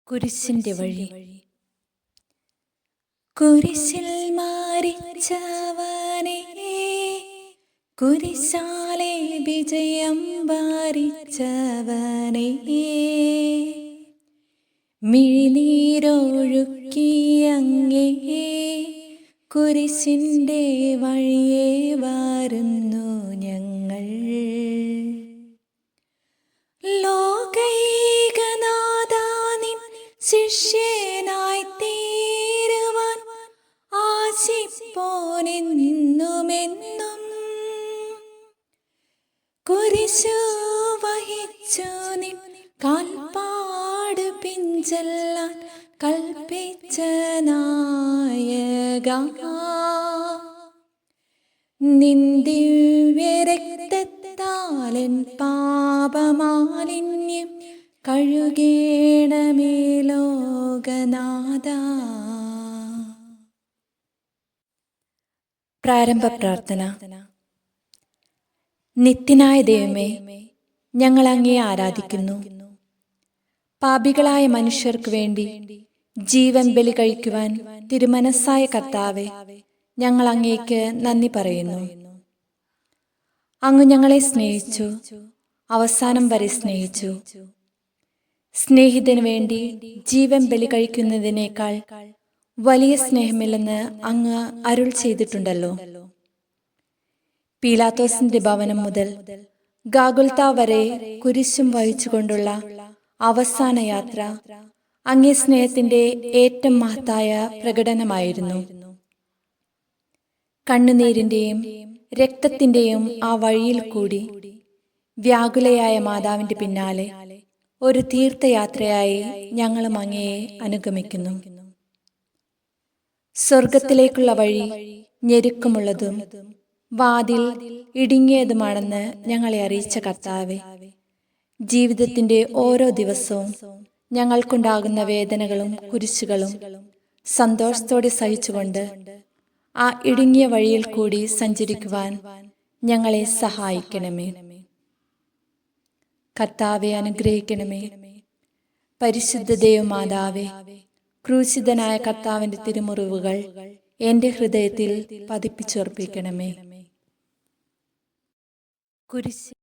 കുരിശിന്റെ വഴി. കുരിശിൽ മരിച്ചവനെ, കുരിശാലെ വിജയം വരിച്ചവനെ, മിഴിനീരൊഴുക്കിയങ്ങേ കുരിശിന്റെ വഴിയെ വരുന്നു ഞങ്ങൾ. ലോകൈകനാഥാനിൻ ശിഷ്യനായി തീരുവാൻ ആശിപ്പോനെന്നുമെന്നും, കുരിശു വഹിച്ചു നിൻ കാൽപ്പാട് പിഞ്ചെല്ലാൻ കൽപ്പിച്ച നായക, നിൻ ദിവ്യരക്തത്താലെൻ പാപമാലിന്യം കഴുകേണമേ ലോകനാഥ. പ്രാരംഭ പ്രാർത്ഥന. നിത്യനായ ദൈവമേ, ഞങ്ങൾ അങ്ങയെ ആരാധിക്കുന്നു. പാപികളായ മനുഷ്യർക്ക് വേണ്ടി ജീവൻ ബലി കഴിക്കുവാൻ തിരുമനസ്സായ കർത്താവേ, ഞങ്ങൾ അങ്ങേക്ക് നന്ദി പറയുന്നു. അങ്ങ് ഞങ്ങളെ സ്നേഹിച്ചു, അവസാനം വരെ സ്നേഹിച്ചു. സ്നേഹിതന് വേണ്ടി ജീവൻ ബലി കഴിക്കുന്നതിനേക്കാൾ വലിയ സ്നേഹമില്ലെന്ന് അങ്ങ് അരുൾ ചെയ്തിട്ടുണ്ടല്ലോ. പീലാത്തോസിന്റെ ഭവനം മുതൽ ഗാഗുൽത്ത വരെ കുരിശും വഹിച്ചുകൊണ്ടുള്ള അവസാന യാത്ര അങ്ങേ സ്നേഹത്തിന്റെ ഏറ്റവും മഹത്തായ പ്രകടനമായിരുന്നു. കണ്ണുനീരിന്റെയും രക്തത്തിന്റെയും ആ വഴിയിൽ കൂടി വ്യാകുലയായ മാതാവിന്റെ പിന്നാലെ ഒരു തീർത്ഥയാത്രയായി ഞങ്ങളും അങ്ങയെ അനുഗമിക്കുന്നു. സ്വർഗത്തിലേക്കുള്ള വഴി ഞെരുക്കമുള്ളതും വാതിൽ ഇടുങ്ങിയതുമാണെന്ന് ഞങ്ങളെ അറിയിച്ച കർത്താവേ, ജീവിതത്തിന്റെ ഓരോ ദിവസവും ഞങ്ങൾക്കുണ്ടാകുന്ന വേദനകളും കുരിശുകളും സന്തോഷത്തോടെ സഹിച്ചുകൊണ്ട് ആ ഇടുങ്ങിയ വഴിയിൽ കൂടി സഞ്ചരിക്കുവാൻ ഞങ്ങളെ സഹായിക്കണമേ. കർത്താവെ അനുഗ്രഹിക്കണമേ. പരിശുദ്ധ ദൈവമാതാവേ, ക്രൂശിതനായ കർത്താവിന്റെ തിരുമുറിവുകൾ എൻ്റെ ഹൃദയത്തിൽ പതിപ്പിച്ചുറപ്പിക്കണമേ. കുരിശ്